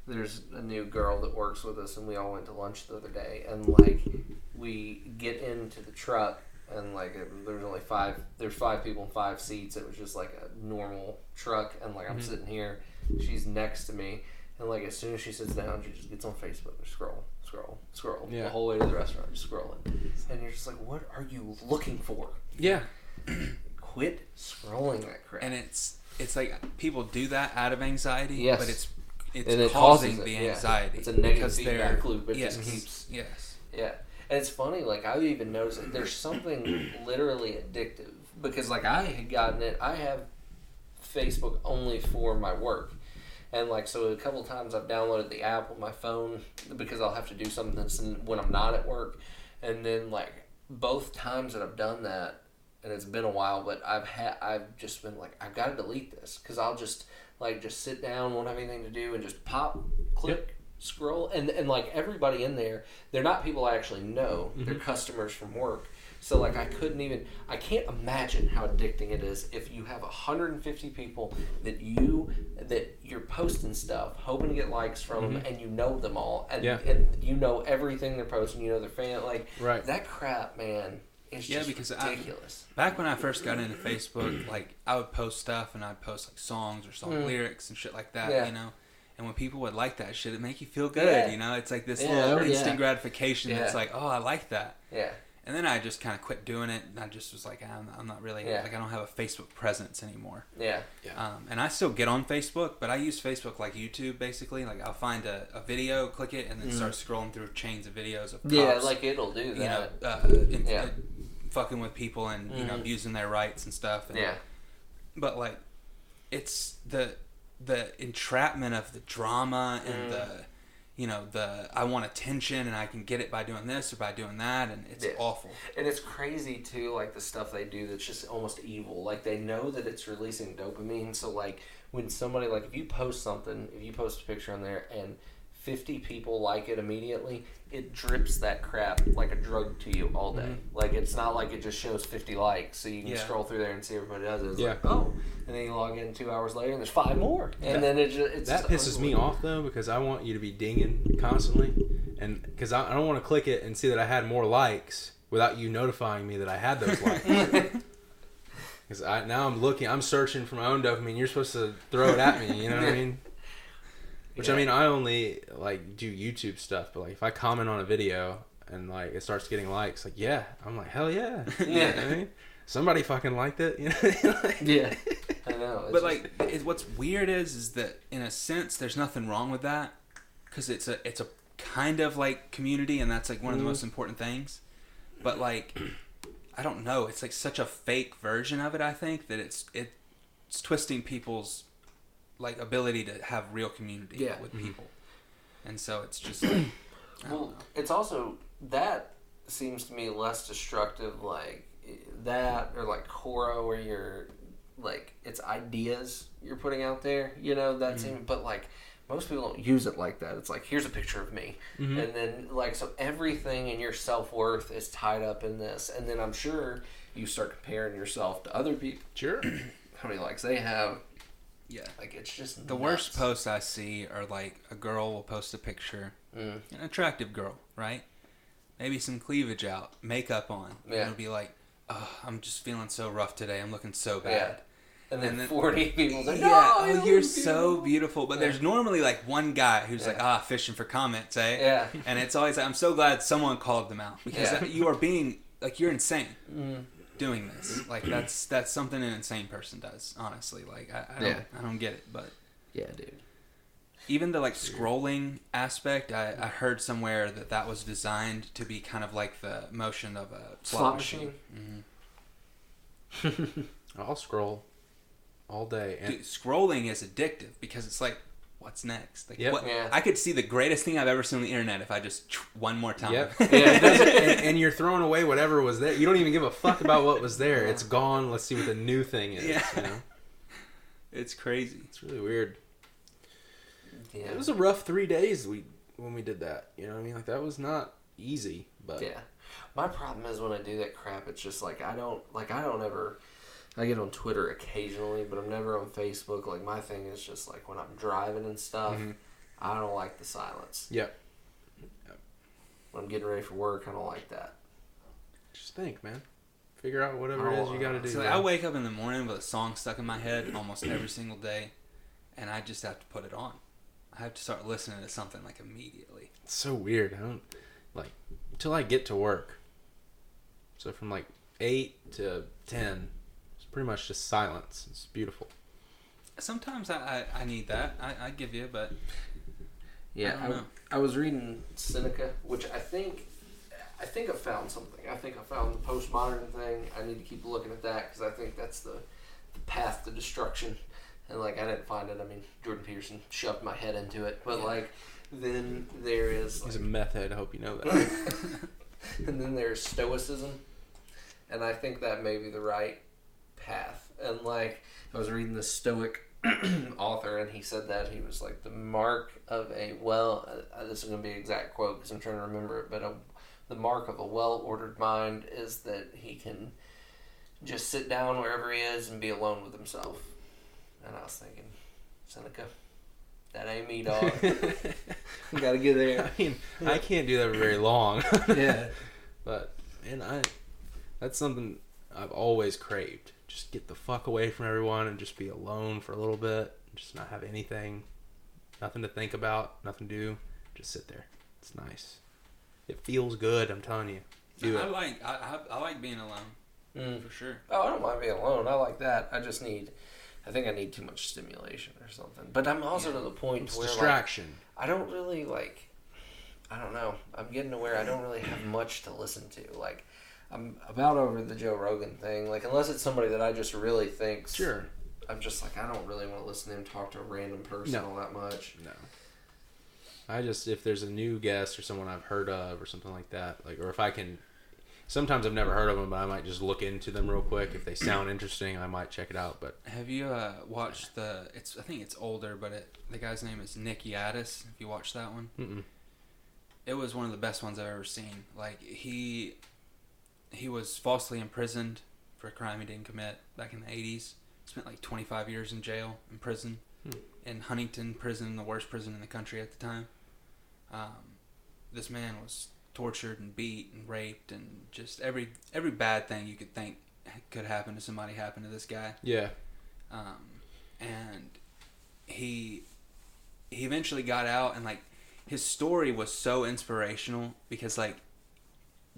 there's a new girl that works with us, and we all went to lunch the other day, and like we get into the truck. And like there's only 5 people in 5 seats. It was just like a normal truck, and like I'm sitting here, she's next to me, and like as soon as she sits down, she just gets on Facebook and scroll the whole way to the restaurant, just scrolling. And you're just like, what are you looking for? Yeah. Quit scrolling that crap. And it's like people do that out of anxiety, yes. but it's it causing the anxiety. Yeah. It's a negative feedback loop. It just keeps. Yes. Yeah. And it's funny, like, I've even noticed that there's something literally addictive. Because, like, I had gotten it. I have Facebook only for my work. And, like, so a couple of times I've downloaded the app on my phone because I'll have to do something when I'm not at work. And then, like, both times that I've done that, and it's been a while, but I've just been like, I've got to delete this. Because I'll just sit down, won't have anything to do, and just click. Scroll and like everybody in there, they're not people I actually know. They're customers from work. So like I can't imagine how addicting it is if you have 150 people that you're posting stuff, hoping to get likes from them, and you know them all, and you know everything they're posting, you know their fan, like that crap, man. It's just ridiculous. Back when I first got into Facebook, like I would post stuff and I'd post like songs or song lyrics and shit like that, you know. And when people would like that shit, it make you feel good, you know? It's like this little instant gratification that's like, oh, I like that. Yeah. And then I just kind of quit doing it, and I just was like, I'm not really, like, I don't have a Facebook presence anymore. Yeah. And I still get on Facebook, but I use Facebook like YouTube, basically. Like, I'll find a video, click it, and then start scrolling through chains of videos of cops. Yeah, like, it'll do that. You know, fucking with people and, you know, abusing their rights and stuff. And, but, like, it's the entrapment of the drama and the I want attention and I can get it by doing this or by doing that, and it's awful. And it's crazy too, like the stuff they do that's just almost evil. Like they know that it's releasing dopamine, so like when somebody, like if you post a picture on there and 50 people like it immediately, it drips that crap like a drug to you all day. Like it's not like it just shows 50 likes so you can scroll through there and see everybody does it. It's like, oh, and then you log in 2 hours later and there's 5 more, and then it's that pisses me off though, because I want you to be dinging constantly, and because I don't want to click it and see that I had more likes without you notifying me that I had those likes. Because now I'm searching for my own dopamine. You're supposed to throw it at me, you know what I mean? Which, I mean, I only, like, do YouTube stuff, but, like, if I comment on a video and, like, it starts getting likes, like, I'm like, hell yeah. You know what I mean? Somebody fucking liked it, you know? Yeah. I know. But, like, what's weird is that, in a sense, there's nothing wrong with that, because it's a kind of, like, community, and that's, like, one of the most important things. But, like, I don't know. It's, like, such a fake version of it, I think, that it's twisting people's, like, ability to have real community with people. And so it's just like, well, it's also, that seems to me less destructive, like that, or like Quora, where you're like, it's ideas you're putting out there, you know, that seems, but like most people don't use it like that. It's like, here's a picture of me, and then like, so everything in your self-worth is tied up in this, and then I'm sure you start comparing yourself to other people. Sure. How many likes they have. Yeah. Like, it's just the nuts. worst posts I see are, like, a girl will post a picture, an attractive girl, right? Maybe some cleavage out, makeup on. Yeah. And it'll be like, oh, I'm just feeling so rough today. I'm looking so bad. And then 40 people like, oh, you're so beautiful. But there's normally, like, one guy who's like, fishing for comments, eh? Yeah. And it's always like, I'm so glid someone called them out. Because you are being, like, you're insane. Doing this, like, that's something an insane person does, honestly. Like, I don't get it, but dude, even the, like, scrolling aspect, I heard somewhere that was designed to be kind of like the motion of a slot machine. I'll scroll all day, and dude, scrolling is addictive because it's like what's next? Like, Yep. what? Yeah. I could see the greatest thing I've ever seen on the internet if I just one more time. Yep. Yeah, it doesn't, and you're throwing away whatever was there. You don't even give a fuck about what was there. Yeah. It's gone. Let's see what the new thing is. Yeah. You know? It's crazy. It's really weird. Yeah. It was a rough 3 days when we did that. You know what I mean? Like, that was not easy, but Yeah. My problem is when I do that crap, it's just like I don't ever. I get on Twitter occasionally, but I'm never on Facebook. Like, my thing is just like when I'm driving and stuff, Mhm. I don't like the silence. Yep. When I'm getting ready for work, I don't like that. Just think, man. Figure out whatever it is you got to do. So man. I wake up in the morning with a song stuck in my head almost every single day, and I just have to put it on. I have to start listening to something like immediately. It's so weird. I don't like until I get to work. So from like 8 to 10, it's pretty much just silence. It's beautiful. Sometimes I need that. I give you, but Yeah, I don't know. I was reading Seneca, which I think I found something. I think I found the postmodern thing. I need to keep looking at that because I think that's the path to destruction. And like, I didn't find it. I mean, Jordan Peterson shoved my head into it, but like, then there is. He's a Like, meth head. I hope you know that. and then there's Stoicism, and I think that may be the right path. And like, I was reading this Stoic author, and he said that he was like the mark of a this is going to be an exact quote because I'm trying to remember it, but the mark of a well-ordered mind is that he can just sit down wherever he is and be alone with himself. And I was thinking, Seneca, that ain't me, dog. You gotta get there. I mean, I can't do that for very long. Yeah. But that's something I've always craved. Just get the fuck away from everyone and just be alone for a little bit. Just not have anything, nothing to think about, nothing to do. Just sit there. It's nice. It feels good. I'm telling you. Do I it. like being alone for sure. Oh, I don't mind being alone. I like that. I think I need too much stimulation or something. But I'm also to the point It's where distraction. I don't really I don't know. I'm getting to where I don't really have much to listen to. Like, I'm about over the Joe Rogan thing. Like, unless it's somebody that I just really think. Sure. I'm just like, I don't really want to listen to him talk to a random person No. all that much. No. If there's a new guest or someone I've heard of or something like that, like, or if I can, sometimes I've never heard of them, but I might just look into them real quick. If they sound interesting, I might check it out. But Have you watched I think it's older, but the guy's name is Nick Yadis. If you watched that one, mm-mm. it was one of the best ones I've ever seen. Like, he was falsely imprisoned for a crime he didn't commit back in the 80s. Spent like 25 years in jail, in prison, in Huntington Prison, the worst prison in the country at the time. This man was tortured and beat and raped, and just every bad thing you could think could happen to somebody happened to this guy. Yeah. And he eventually got out, and like, his story was so inspirational because like,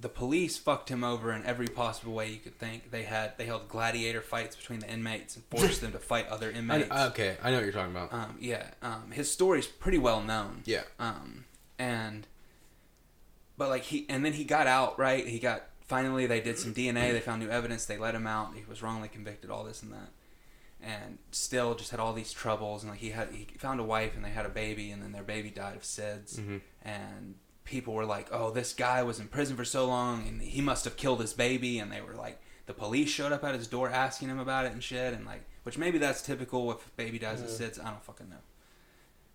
the police fucked him over in every possible way you could think. They held gladiator fights between the inmates and forced them to fight other inmates. Okay, I know what you're talking about. His story's pretty well known. Yeah. But like, then he got out, right? Finally they did some DNA, they found new evidence, they let him out. He was wrongly convicted, all this and that. And still just had all these troubles, and like, he found a wife and they had a baby, and then their baby died of SIDS. Mm-hmm. And people were like, oh, this guy was in prison for so long and he must have killed his baby. And they were like, the police showed up at his door asking him about it and shit. And like, which maybe that's typical if a baby dies of SIDS. I don't fucking know.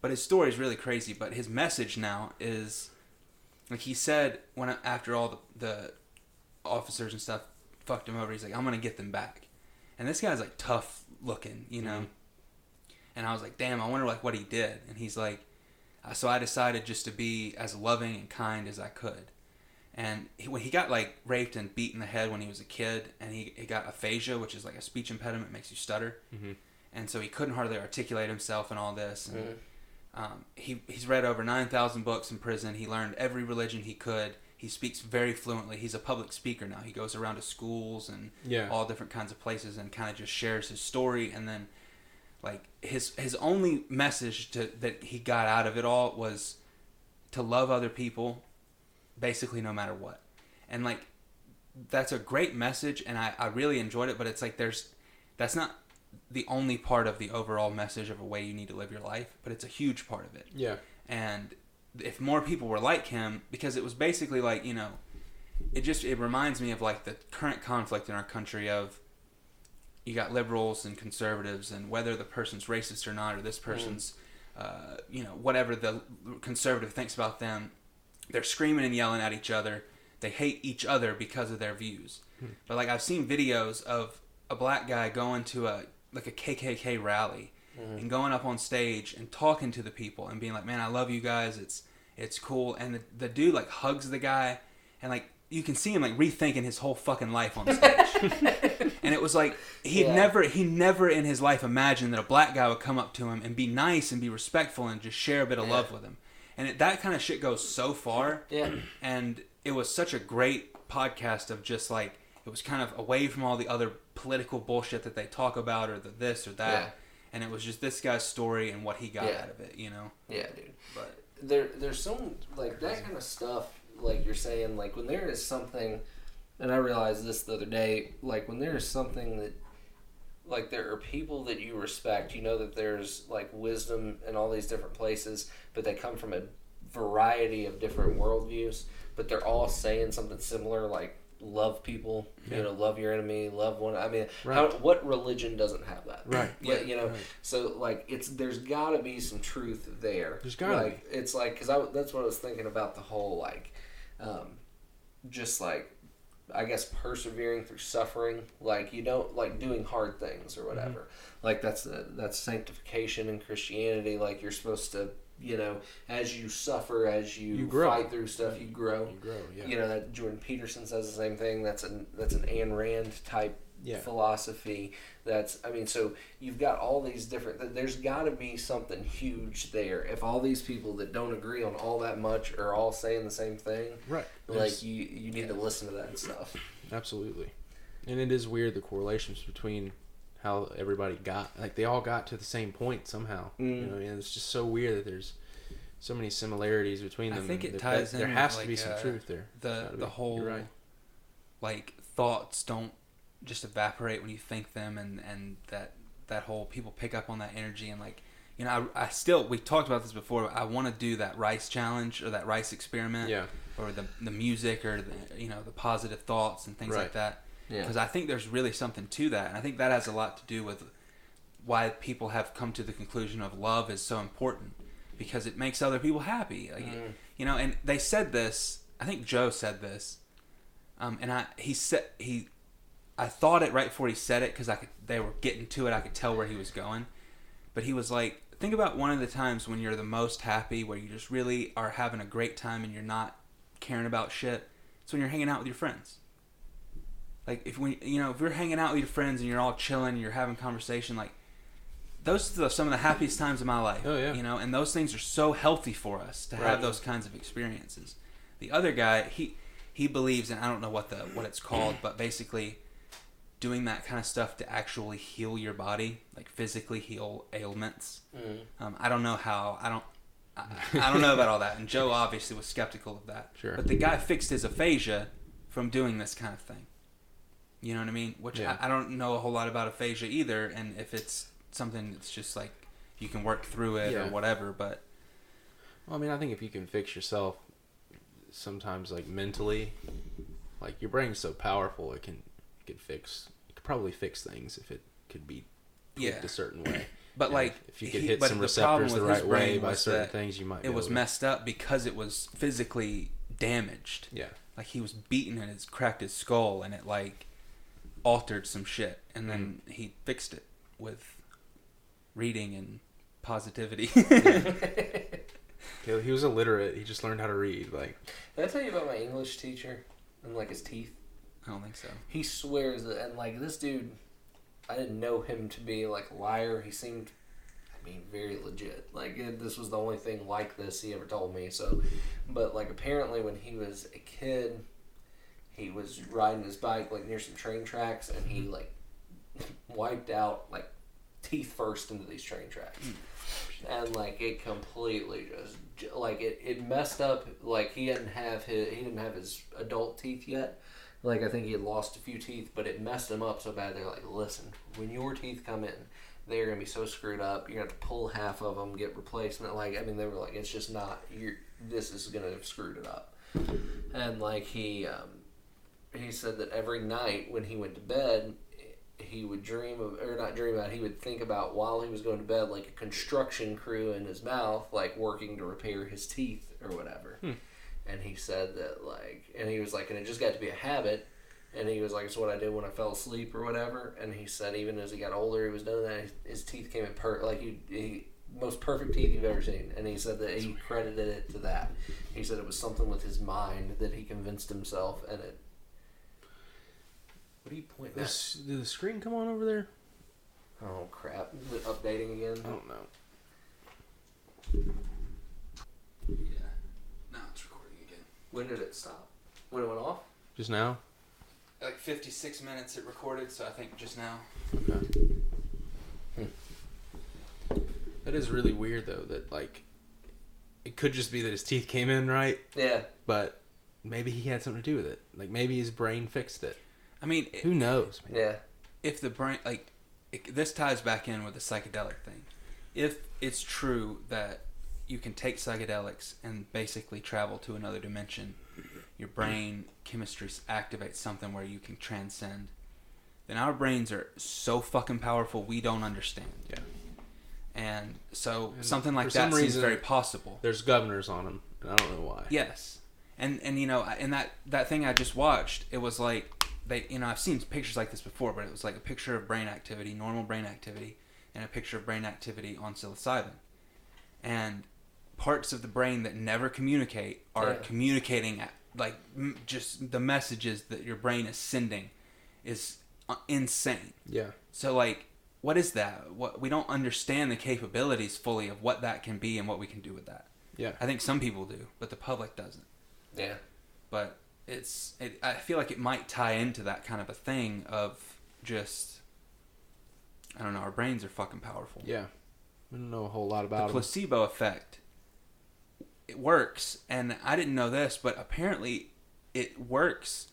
But his story is really crazy. But his message now is, like, he said after all the officers and stuff fucked him over, he's like, I'm going to get them back. And this guy's like tough looking, you know? And I was like, damn, I wonder like what he did. And he's like, so I decided just to be as loving and kind as I could. And when he got like raped and beat in the head when he was a kid, and he got aphasia, which is like a speech impediment, makes you stutter. Mm-hmm. And so he couldn't hardly articulate himself and all this. And he's read over 9,000 books in prison. He learned every religion he could. He speaks very fluently. He's a public speaker now. He goes around to schools and all different kinds of places and kind of just shares his story. And then, like, his only message that he got out of it all was to love other people, basically no matter what. And like, that's a great message, and I really enjoyed it. But it's like, that's not the only part of the overall message of a way you need to live your life, but it's a huge part of it. Yeah. And if more people were like him, because it was basically like, you know, it reminds me of like the current conflict in our country of you got liberals and conservatives, and whether the person's racist or not, or this person's, you know, whatever the conservative thinks about them, they're screaming and yelling at each other. They hate each other because of their views. But like I've seen videos of a black guy going to a KKK rally and going up on stage and talking to the people and being like, "Man, I love you guys. It's cool." And the dude like hugs the guy, and like you can see him like rethinking his whole fucking life on stage. And it was like he never in his life imagined that a black guy would come up to him and be nice and be respectful and just share a bit of love with him. And that kind of shit goes so far. Yeah. And it was such a great podcast of just like, it was kind of away from all the other political bullshit that they talk about, or the this or that. Yeah. And it was just this guy's story and what he got out of it, you know? Yeah, dude. But there's some, like, that kind of stuff, like you're saying, like, when there is something, and I realized this the other day, like, when there is something that, like, there are people that you respect, you know that there's, like, wisdom in all these different places, but they come from a variety of different worldviews, but they're all saying something similar, like, love people, you know, love your enemy, love one. I mean, what religion doesn't have that? Right. Yeah, you know, so like there's got to be some truth there. There's got to like be. It's like, because that's what I was thinking about the whole like, just like, I guess persevering through suffering. Like you don't like doing hard things or whatever. Mm-hmm. Like that's sanctification in Christianity. Like you're supposed to. You know, as you suffer, as you fight through stuff, you grow. You grow, yeah. You know, that Jordan Peterson says the same thing. That's an Ayn Rand type philosophy. I mean, so you've got all these different... There's got to be something huge there. If all these people that don't agree on all that much are all saying the same thing, right? Like, you need to listen to that stuff. Absolutely. And it is weird, the correlations between... how everybody got, like they all got to the same point somehow. You know, and it's just so weird that there's so many similarities between them. I think it ties in. There has to be some truth there. The whole like thoughts don't just evaporate when you think them, and that whole people pick up on that energy, and like, you know, I still, we talked about this before. I want to do that rice challenge or that rice experiment, or the music or the positive thoughts and things like that. Because I think there's really something to that. And I think that has a lot to do with why people have come to the conclusion of love is so important. Because it makes other people happy. Like, you know, and they said this, I think Joe said this. And I thought it right before he said it because they were getting to it. I could tell where he was going. But he was like, think about one of the times when you're the most happy, where you just really are having a great time and you're not caring about shit. It's when you're hanging out with your friends. Like, if you're hanging out with your friends and you're all chilling, you're having conversation, like, those are some of the happiest times of my life. Oh, yeah. You know, and those things are so healthy for us to have those kinds of experiences. The other guy, he believes, and I don't know what it's called, but basically doing that kind of stuff to actually heal your body, like physically heal ailments. I don't know how. I don't know about all that. And Joe obviously was skeptical of that. Sure. But the guy fixed his aphasia from doing this kind of thing. You know what I mean? Which I don't know a whole lot about aphasia either, and if it's something that's just like you can work through it or whatever, but... Well, I mean, I think if you can fix yourself sometimes, like, mentally, like, your brain's so powerful, it could probably fix things if it could be tweaked a certain way. But, like... If you could hit some receptors the right way by certain things, you might be able to... It was messed up because it was physically damaged. Yeah. Like, he was beaten and it cracked his skull, and it, like... altered some shit, and then he fixed it with reading and positivity. He was illiterate. He just learned how to read. Like, did I tell you about my English teacher and like his teeth? I don't think so. He swears that, and like this dude, I didn't know him to be like a liar. He seemed, I mean, very legit. Like this was the only thing like this he ever told me. So, but like apparently when he was a kid, he was riding his bike like near some train tracks, and he like wiped out like teeth first into these train tracks, and like it completely just like it messed up. Like he didn't have his adult teeth yet, Like, I think he had lost a few teeth, but it messed him up so bad. They're like, listen, when your teeth come in, they're going to be so screwed up. You're going to have to pull half of them, get replacement. Like, I mean, they were like, it's just not, this is going to have screwed it up. And, like, he said that every night when he went to bed, he would dream of, or not dream about, he would think about while he was going to bed, like a construction crew in his mouth, like working to repair his teeth or whatever. And he said that, like, and he was like, and it just got to be a habit. And he was like, it's what I did when I fell asleep or whatever. And he said even as he got older, he was doing that. His teeth came in like he most perfect teeth you've ever seen. And he said that he credited it to that. He said it was something with his mind that he convinced himself. And it. What are you pointing at? Did the screen come on over there? Oh crap! Is it updating again? I don't know. Yeah. Now it's recording again. When did it stop? When it went off? Just now? Like 56 minutes it recorded, so I think just now. Okay. That is really weird, though, that, like, it could just be that his teeth came in right. Yeah. But maybe he had something to do with it. Like, maybe his brain fixed it. I mean, who knows, man? Yeah. If the brain, like, this ties back in with the psychedelic thing. If it's true that you can take psychedelics and basically travel to another dimension, your brain chemistry activates something where you can transcend, then our brains are so fucking powerful we don't understand. Yeah. And so something like for some that seems reason, very possible. There's governors on them, and I don't know why. Yes. And you know, in that thing I just watched, it was like, they, you know, I've seen pictures like this before, but it was like a picture of brain activity, normal brain activity, and a picture of brain activity on psilocybin. And parts of the brain that never communicate are communicating at, like, just the messages that your brain is sending is insane. Yeah. So, like, what is that? What, we don't understand the capabilities fully of what that can be and what we can do with that. Yeah. I think some people do, but the public doesn't. Yeah. But I feel like it might tie into that kind of a thing of just, I don't know, our brains are fucking powerful. Yeah. We don't know a whole lot about the placebo effect. It works, and I didn't know this, but apparently it works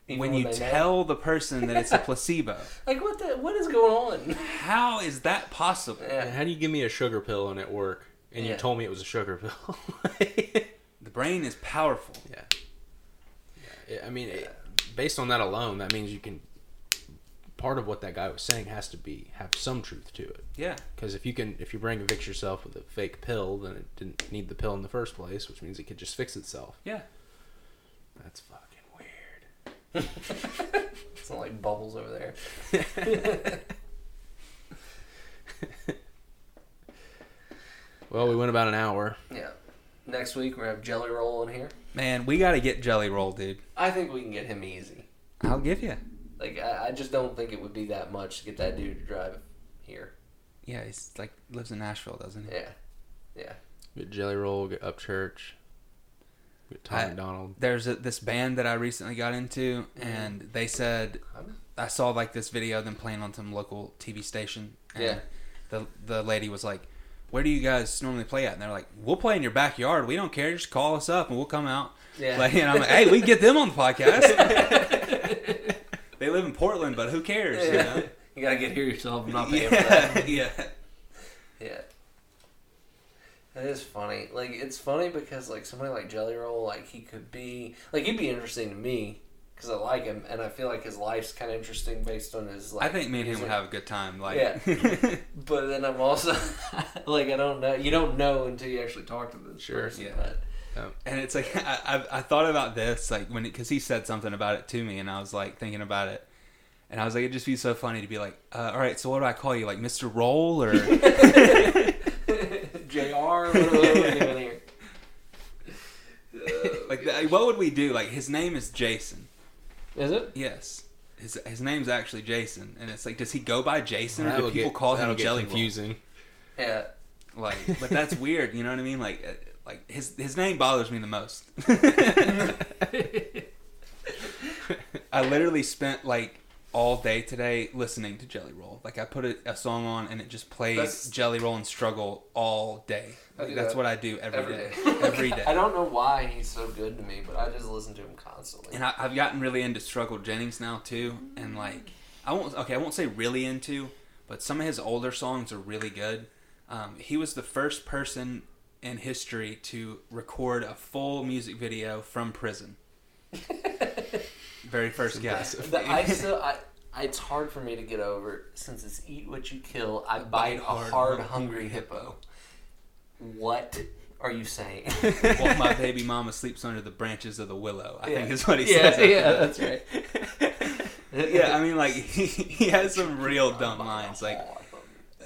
when you tell the person that it's a placebo. Like, what is going on? How is that possible? Yeah. How do you give me a sugar pill and it work, and you told me it was a sugar pill? The brain is powerful. Yeah. I mean, based on that alone, that means you can. Part of what that guy was saying has to have some truth to it. Yeah. Because if your brain can fix yourself with a fake pill, then it didn't need the pill in the first place, which means it could just fix itself. Yeah. That's fucking weird. It's not like bubbles over there. Well, we went about an hour. Yeah. Next week we have Jelly Roll in here. Man, we got to get Jelly Roll, dude. I think we can get him easy. I'll give you. Like, I just don't think it would be that much to get that dude to drive here. Yeah, he's like lives in Nashville, doesn't he? Yeah. Yeah. Get Jelly Roll, get Upchurch, get Tom McDonald. There's this band that I recently got into, and they said, I saw like this video of them playing on some local TV station, and the lady was like, where do you guys normally play at? And they're like, we'll play in your backyard. We don't care. Just call us up and we'll come out. Yeah. Like, and I'm like, hey, we can get them on the podcast. They live in Portland, but who cares? Yeah. You know? You gotta get here yourself. I'm not paying for that. Yeah. Yeah. That is funny. Like, it's funny because, like, somebody like Jelly Roll, like, he could be... Like, he'd be interesting to me because I like him, and I feel like his life's kind of interesting based on his, like... I think me and him would have a good time. Like, yeah. But then I'm also... like, I don't know. You don't know until you actually talk to this person. Yeah. But, and it's like, I thought about this, like, because he said something about it to me, and I was, like, thinking about it. And I was like, it'd just be so funny to be like, all right, so what do I call you? Like, Mr. Roll, or... JR? What are we doing here? Like, what would we do? Like, his name is Jason. Is it? Yes. His name's actually Jason. And it's like, does he go by Jason, or do people call call him Jelly Roll? Confusing. Yeah. Like, but that's weird, you know what I mean? Like his name bothers me the most. I literally spent like all day today listening to Jelly Roll. Like, I put a song on and it just played Jelly Roll and Struggle all day. Like, that's what I do every day. Every day. I don't know why he's so good to me, but I just listen to him constantly. And I've gotten really into Struggle Jennings now too, and like I won't say really into, but some of his older songs are really good. He was the first person in history to record a full music video from prison. Very first guy. It's hard for me to get over, since it's Eat What You Kill, I bite a hard, hungry hippo. What are you saying? While my baby mama sleeps under the branches of the willow, I think is what he says. Yeah, that's right. Yeah, I mean, like, he has some real dumb lines. Like,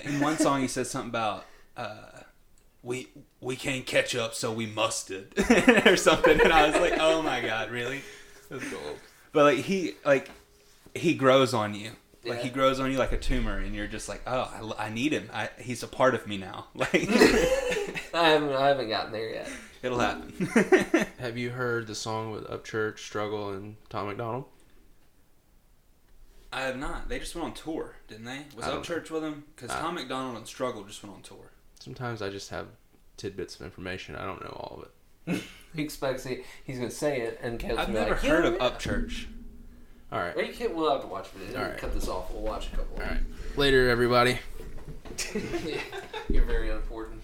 in one song he says something about, we can't catch up, so we musted, or something, and I was like, oh my god, really? That's gold. But he grows on you. Like, he grows on you like a tumor, and you're just like, oh, I need him. He's a part of me now. Like, I haven't gotten there yet. It'll happen. Have you heard the song with Upchurch, Struggle, and Tom McDonald? I have not. They just went on tour, didn't they? Was Upchurch with them? Because Tom McDonald and Struggle just went on tour. Sometimes I just have tidbits of information. I don't know all of it. He expects he's going to say it, and Caleb's I've never heard of Upchurch. All right. We'll have to watch it. All right. Cut this off. We'll watch a couple. All right. Later, everybody. You're very unimportant.